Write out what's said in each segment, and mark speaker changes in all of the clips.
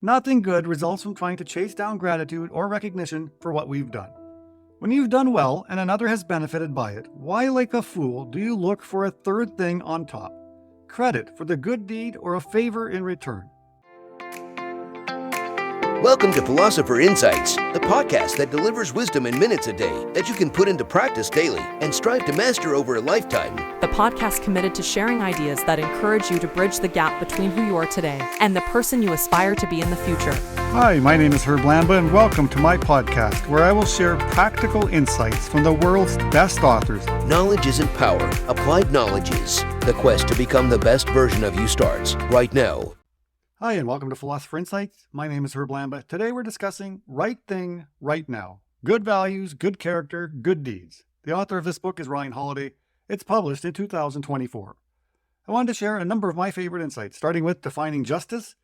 Speaker 1: Nothing good results from trying to chase down gratitude or recognition for what we've done. When you've done well and another has benefited by it, why, like a fool, do you look for a third thing on top? Credit for the good deed or a favor in return?
Speaker 2: Welcome to Philosopher Insights, the podcast that delivers wisdom in minutes a day that you can put into practice daily and strive to master over a lifetime.
Speaker 3: The podcast committed to sharing ideas that encourage you to bridge the gap between who you are today and the person you aspire to be in the future.
Speaker 1: Hi, my name is Herb Lamba, and welcome to my podcast, where I will share practical insights from the world's best authors.
Speaker 2: Knowledge isn't power. Applied knowledge is. The quest to become the best version of you starts right now.
Speaker 1: Hi, and welcome to Philosopher Insights. My name is Herb Lamba. Today we're discussing Right Thing, Right Now. Good values, good character, good deeds. The author of this book is Ryan Holiday. It's published in 2024. I wanted to share a number of my favorite insights, starting with defining justice,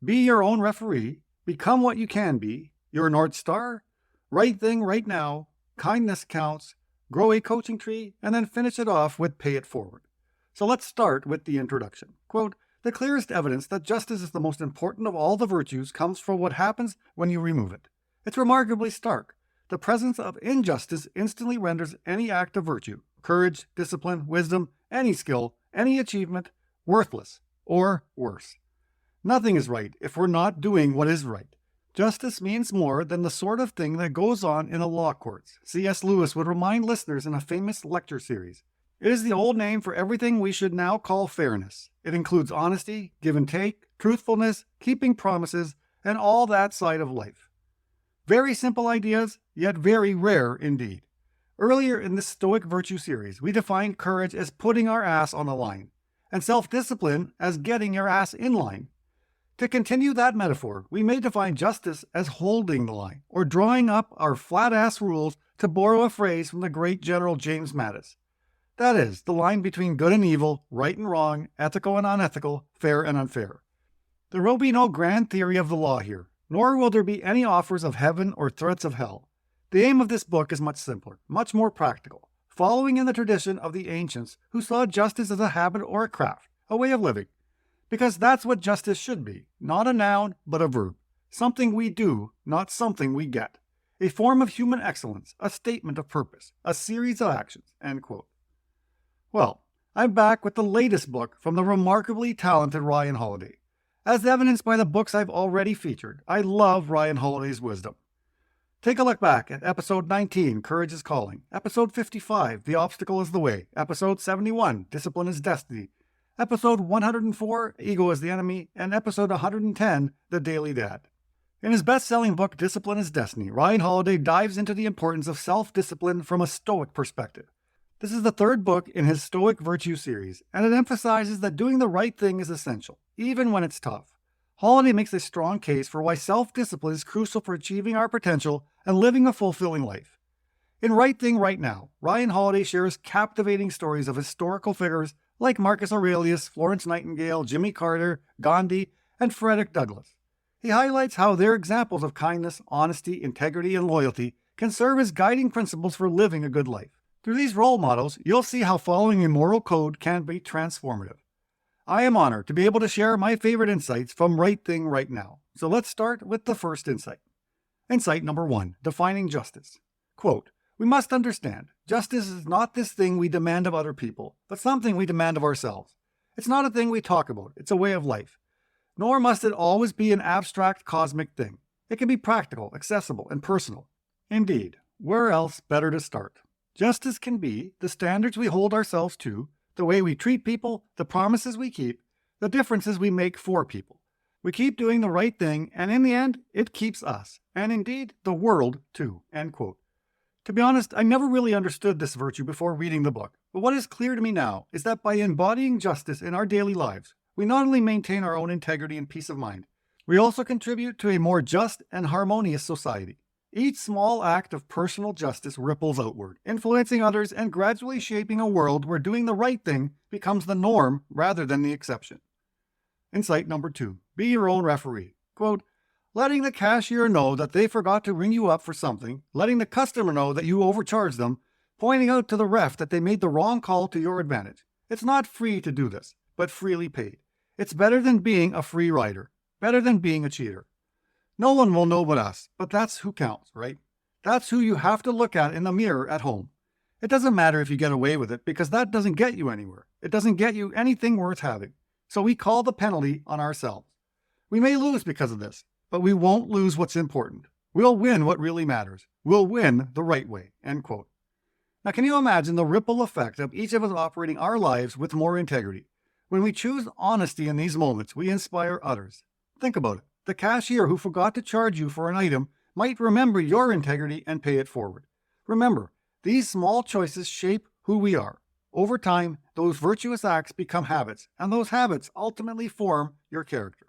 Speaker 1: be your own referee, become what you can be, your North Star, right thing, right now, kindness counts, grow a coaching tree, and then finish it off with pay it forward. So let's start with the introduction. Quote, "The clearest evidence that justice is the most important of all the virtues comes from what happens when you remove it. It's remarkably stark. The presence of injustice instantly renders any act of virtue, courage, discipline, wisdom, any skill, any achievement, worthless, or worse. Nothing is right if we're not doing what is right. Justice means more than the sort of thing that goes on in a law courts. C.S. Lewis would remind listeners in a famous lecture series. It is the old name for everything we should now call fairness. It includes honesty, give and take, truthfulness, keeping promises, and all that side of life. Very simple ideas, yet very rare indeed. Earlier in the Stoic Virtues series, we defined courage as putting our ass on the line, and self-discipline as getting your ass in line. To continue that metaphor, we may define justice as holding the line, or drawing up our flat-ass rules, to borrow a phrase from the great General James Mattis. That is, the line between good and evil, right and wrong, ethical and unethical, fair and unfair. There will be no grand theory of the law here, nor will there be any offers of heaven or threats of hell. The aim of this book is much simpler, much more practical, following in the tradition of the ancients who saw justice as a habit or a craft, a way of living. Because that's what justice should be, not a noun, but a verb. Something we do, not something we get. A form of human excellence, a statement of purpose, a series of actions." End quote. Well, I'm back with the latest book from the remarkably talented Ryan Holiday. As evidenced by the books I've already featured, I love Ryan Holiday's wisdom. Take a look back at episode 19, Courage is Calling, episode 55, The Obstacle is the Way, episode 71, Discipline is Destiny, episode 104, Ego is the Enemy, and episode 110, The Daily Dad. In his best-selling book, Discipline is Destiny, Ryan Holiday dives into the importance of self-discipline from a Stoic perspective. This is the third book in his Stoic Virtues series, and it emphasizes that doing the right thing is essential, even when it's tough. Holiday makes a strong case for why self-discipline is crucial for achieving our potential and living a fulfilling life. In Right Thing, Right Now, Ryan Holiday shares captivating stories of historical figures like Marcus Aurelius, Florence Nightingale, Jimmy Carter, Gandhi, and Frederick Douglass. He highlights how their examples of kindness, honesty, integrity, and loyalty can serve as guiding principles for living a good life. Through these role models, you'll see how following a moral code can be transformative. I am honored to be able to share my favorite insights from Right Thing, Right Now. So let's start with the first insight. Insight number 1, defining justice. Quote, "We must understand, justice is not this thing we demand of other people, but something we demand of ourselves. It's not a thing we talk about, it's a way of life. Nor must it always be an abstract cosmic thing. It can be practical, accessible, and personal. Indeed, where else better to start? Justice can be the standards we hold ourselves to, the way we treat people, the promises we keep, the differences we make for people. We keep doing the right thing, and in the end, it keeps us, and indeed, the world too." End quote. To be honest, I never really understood this virtue before reading the book, but what is clear to me now is that by embodying justice in our daily lives, we not only maintain our own integrity and peace of mind, we also contribute to a more just and harmonious society. Each small act of personal justice ripples outward, influencing others and gradually shaping a world where doing the right thing becomes the norm rather than the exception. Insight number 2, be your own referee. Quote, "Letting the cashier know that they forgot to ring you up for something, letting the customer know that you overcharged them, pointing out to the ref that they made the wrong call to your advantage. It's not free to do this, but freely paid. It's better than being a free rider, better than being a cheater. No one will know but us, but that's who counts, right? That's who you have to look at in the mirror at home. It doesn't matter if you get away with it because that doesn't get you anywhere. It doesn't get you anything worth having. So we call the penalty on ourselves. We may lose because of this, but we won't lose what's important. We'll win what really matters. We'll win the right way." End quote. Now, can you imagine the ripple effect of each of us operating our lives with more integrity? When we choose honesty in these moments, we inspire others. Think about it. The cashier who forgot to charge you for an item might remember your integrity and pay it forward. Remember, these small choices shape who we are. Over time, those virtuous acts become habits, and those habits ultimately form your character.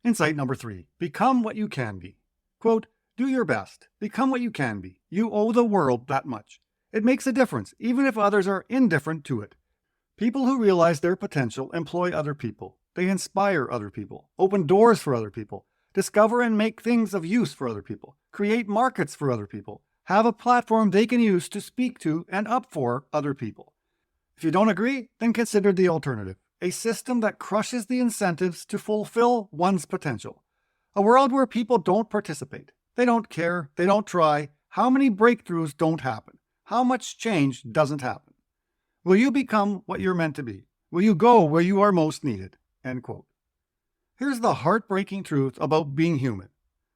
Speaker 1: Insight number 3, become what you can be. Quote, "Do your best. Become what you can be. You owe the world that much. It makes a difference, even if others are indifferent to it. People who realize their potential employ other people. They inspire other people, open doors for other people, discover and make things of use for other people, create markets for other people, have a platform they can use to speak to and up for other people. If you don't agree, then consider the alternative, a system that crushes the incentives to fulfill one's potential. A world where people don't participate, they don't care, they don't try. How many breakthroughs don't happen? How much change doesn't happen? Will you become what you're meant to be? Will you go where you are most needed?" End quote. Here's the heartbreaking truth about being human.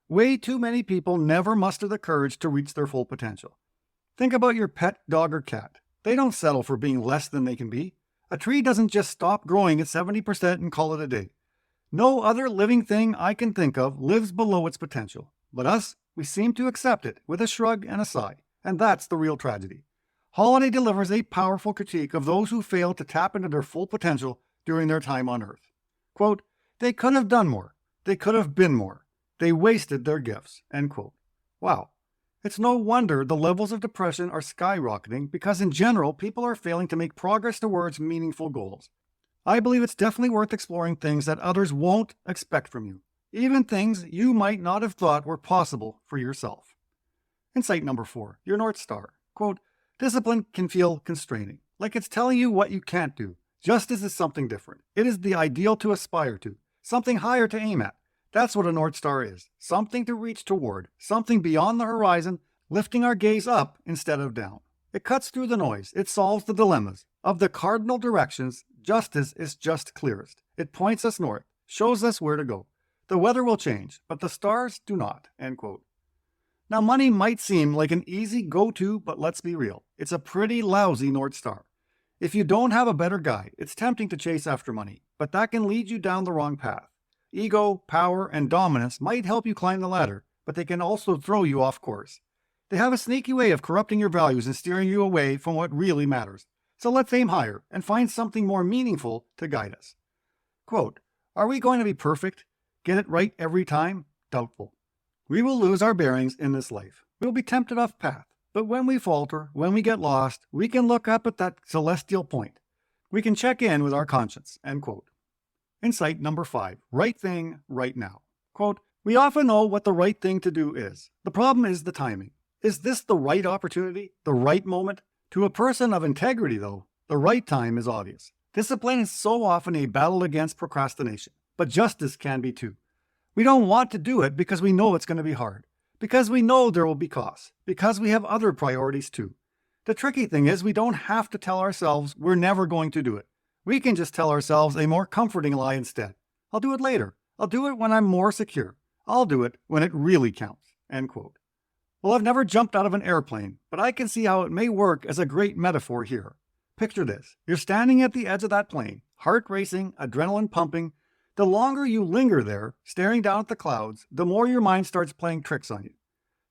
Speaker 1: Way too many people never muster the courage to reach their full potential. Think about your pet dog or cat. They don't settle for being less than they can be. A tree doesn't just stop growing at 70% and call it a day. No other living thing I can think of lives below its potential. But us, we seem to accept it with a shrug and a sigh. And that's the real tragedy. Holiday delivers a powerful critique of those who fail to tap into their full potential during their time on Earth. Quote, "They could have done more. They could have been more. They wasted their gifts." End quote. Wow. It's no wonder the levels of depression are skyrocketing because in general, people are failing to make progress towards meaningful goals. I believe it's definitely worth exploring things that others won't expect from you, even things you might not have thought were possible for yourself. Insight number 4, your North Star. Quote, "Discipline can feel constraining, like it's telling you what you can't do. Justice is something different. It is the ideal to aspire to, something higher to aim at. That's what a North Star is, something to reach toward, something beyond the horizon, lifting our gaze up instead of down. It cuts through the noise. It solves the dilemmas. Of the cardinal directions, justice is just clearest. It points us north, shows us where to go. The weather will change, but the stars do not." End quote. Now, money might seem like an easy go-to, but let's be real. It's a pretty lousy North Star. If you don't have a better guide, it's tempting to chase after money, but that can lead you down the wrong path. Ego, power, and dominance might help you climb the ladder, but they can also throw you off course. They have a sneaky way of corrupting your values and steering you away from what really matters. So let's aim higher and find something more meaningful to guide us. Quote, "Are we going to be perfect? Get it right every time? Doubtful. We will lose our bearings in this life. We'll be tempted off path. But when we falter, when we get lost, we can look up at that celestial point. We can check in with our conscience." End quote. Insight number 5, right thing, right now. Quote, "We often know what the right thing to do is. The problem is the timing. Is this the right opportunity, the right moment? To a person of integrity, though, the right time is obvious. Discipline is so often a battle against procrastination, but justice can be too. We don't want to do it because we know it's going to be hard, because we know there will be costs, because we have other priorities too. The tricky thing is we don't have to tell ourselves we're never going to do it. We can just tell ourselves a more comforting lie instead. I'll do it later. I'll do it when I'm more secure. I'll do it when it really counts." End quote. Well, I've never jumped out of an airplane, but I can see how it may work as a great metaphor here. Picture this. You're standing at the edge of that plane, heart racing, adrenaline pumping. The longer you linger there, staring down at the clouds, the more your mind starts playing tricks on you.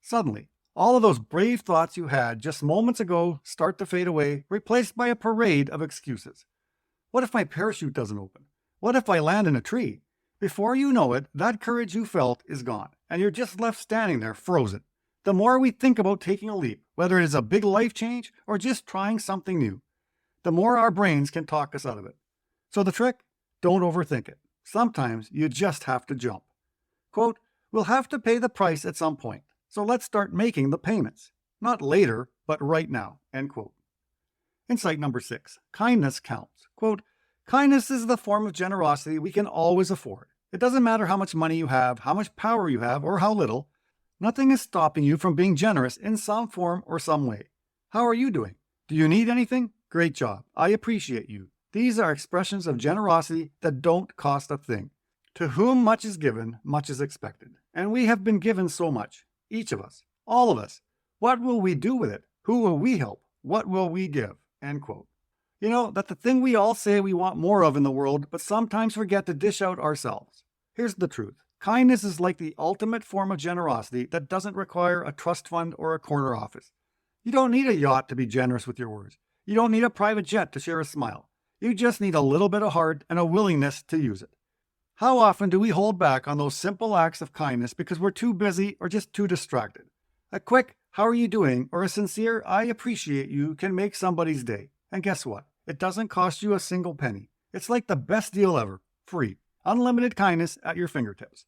Speaker 1: Suddenly, all of those brave thoughts you had just moments ago start to fade away, replaced by a parade of excuses. What if my parachute doesn't open? What if I land in a tree? Before you know it, that courage you felt is gone, and you're just left standing there frozen. The more we think about taking a leap, whether it is a big life change or just trying something new, the more our brains can talk us out of it. So the trick? Don't overthink it. Sometimes you just have to jump. Quote, "We'll have to pay the price at some point, so let's start making the payments. Not later, but right now." End quote. Insight number 6, kindness counts. Quote, "Kindness is the form of generosity we can always afford. It doesn't matter how much money you have, how much power you have, or how little. Nothing is stopping you from being generous in some form or some way. How are you doing? Do you need anything? Great job. I appreciate you. These are expressions of generosity that don't cost a thing. To whom much is given, much is expected. And we have been given so much. Each of us. All of us. What will we do with it? Who will we help? What will we give? End quote. You know, that's the thing we all say we want more of in the world, but sometimes forget to dish out ourselves. Here's the truth. Kindness is like the ultimate form of generosity that doesn't require a trust fund or a corner office. You don't need a yacht to be generous with your words. You don't need a private jet to share a smile. You just need a little bit of heart and a willingness to use it. How often do we hold back on those simple acts of kindness because we're too busy or just too distracted? A quick, "How are you doing?" or a sincere, "I appreciate you" can make somebody's day. And guess what? It doesn't cost you a single penny. It's like the best deal ever. Free. Unlimited kindness at your fingertips.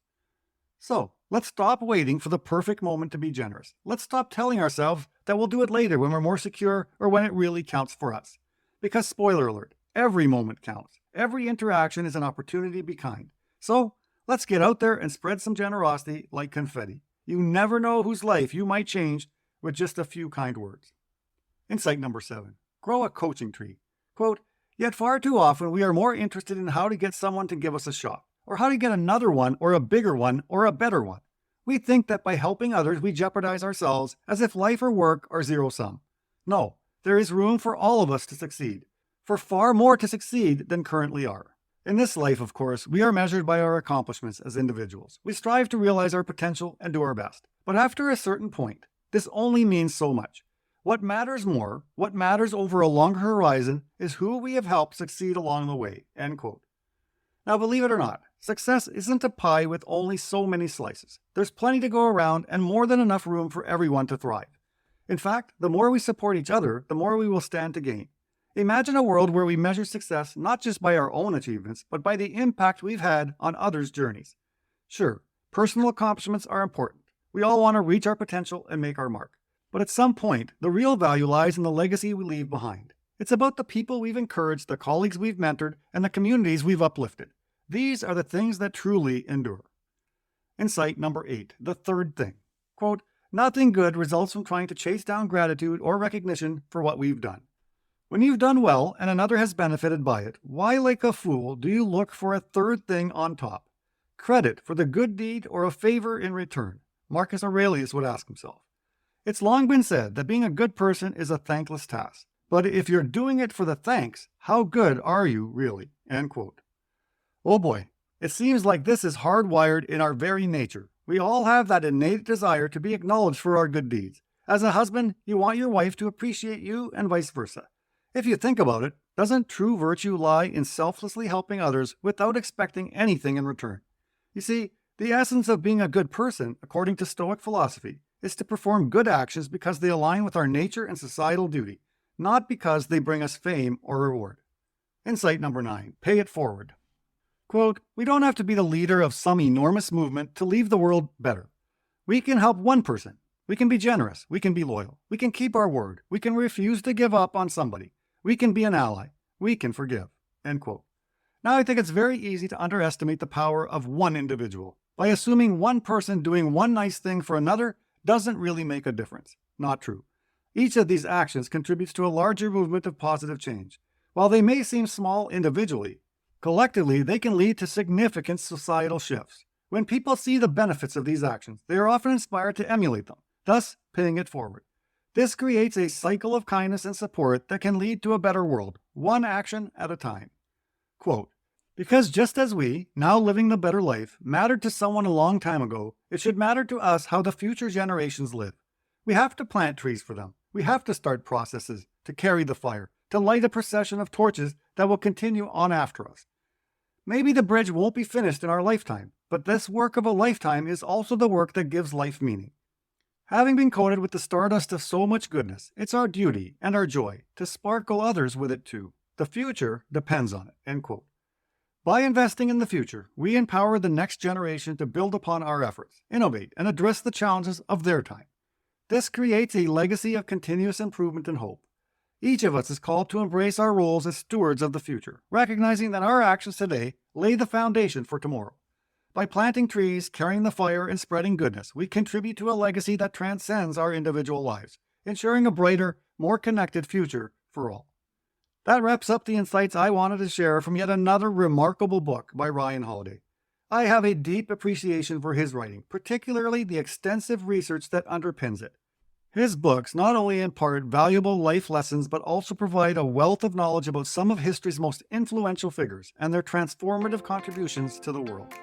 Speaker 1: So, let's stop waiting for the perfect moment to be generous. Let's stop telling ourselves that we'll do it later when we're more secure or when it really counts for us. Because, spoiler alert, every moment counts. Every interaction is an opportunity to be kind. So, let's get out there and spread some generosity like confetti. You never know whose life you might change with just a few kind words. Insight number 7. Grow a coaching tree. Quote, "Yet far too often we are more interested in how to get someone to give us a shot, or how to get another one, or a bigger one, or a better one. We think that by helping others we jeopardize ourselves, as if life or work are zero-sum. No, there is room for all of us to succeed, for far more to succeed than currently are. In this life, of course, we are measured by our accomplishments as individuals. We strive to realize our potential and do our best. But after a certain point, this only means so much. What matters more, what matters over a longer horizon, is who we have helped succeed along the way." End quote. Now, believe it or not, success isn't a pie with only so many slices. There's plenty to go around and more than enough room for everyone to thrive. In fact, the more we support each other, the more we will stand to gain. Imagine a world where we measure success not just by our own achievements, but by the impact we've had on others' journeys. Sure, personal accomplishments are important. We all want to reach our potential and make our mark. But at some point, the real value lies in the legacy we leave behind. It's about the people we've encouraged, the colleagues we've mentored, and the communities we've uplifted. These are the things that truly endure. Insight number 8, the third thing. Quote, "Nothing good results from trying to chase down gratitude or recognition for what we've done. When you've done well and another has benefited by it, why, like a fool, do you look for a third thing on top? Credit for the good deed or a favor in return?" Marcus Aurelius would ask himself. It's long been said that being a good person is a thankless task. But if you're doing it for the thanks, how good are you really? End quote. Oh boy, it seems like this is hardwired in our very nature. We all have that innate desire to be acknowledged for our good deeds. As a husband, you want your wife to appreciate you and vice versa. If you think about it, doesn't true virtue lie in selflessly helping others without expecting anything in return? You see, the essence of being a good person, according to Stoic philosophy, is to perform good actions because they align with our nature and societal duty, not because they bring us fame or reward. Insight number 9, pay it forward. Quote, "We don't have to be the leader of some enormous movement to leave the world better. We can help one person. We can be generous. We can be loyal. We can keep our word. We can refuse to give up on somebody. We can be an ally. We can forgive." End quote. Now, I think it's very easy to underestimate the power of one individual by assuming one person doing one nice thing for another doesn't really make a difference. Not true. Each of these actions contributes to a larger movement of positive change. While they may seem small individually, collectively they can lead to significant societal shifts. When people see the benefits of these actions, they are often inspired to emulate them, thus paying it forward. This creates a cycle of kindness and support that can lead to a better world, one action at a time. Quote, "Because just as we, now living the better life, mattered to someone a long time ago, it should matter to us how the future generations live. We have to plant trees for them. We have to start processes to carry the fire, to light a procession of torches that will continue on after us. Maybe the bridge won't be finished in our lifetime, but this work of a lifetime is also the work that gives life meaning. Having been coated with the stardust of so much goodness, it's our duty and our joy to sparkle others with it too. The future depends on it." End quote. By investing in the future, we empower the next generation to build upon our efforts, innovate, and address the challenges of their time. This creates a legacy of continuous improvement and hope. Each of us is called to embrace our roles as stewards of the future, recognizing that our actions today lay the foundation for tomorrow. By planting trees, carrying the fire, and spreading goodness, we contribute to a legacy that transcends our individual lives, ensuring a brighter, more connected future for all. That wraps up the insights I wanted to share from yet another remarkable book by Ryan Holiday. I have a deep appreciation for his writing, particularly the extensive research that underpins it. His books not only impart valuable life lessons, but also provide a wealth of knowledge about some of history's most influential figures and their transformative contributions to the world.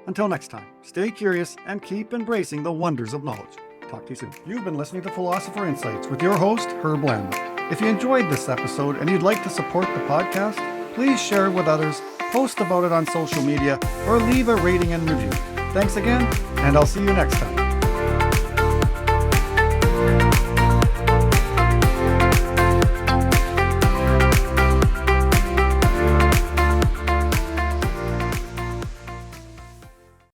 Speaker 1: Until next time, stay curious and keep embracing the wonders of knowledge. Talk to you soon. You've been listening to Philosopher Insights with your host, Herb Lambert. If you enjoyed this episode and you'd like to support the podcast, please share it with others, post about it on social media, or leave a rating and review. Thanks again, and I'll see you next time.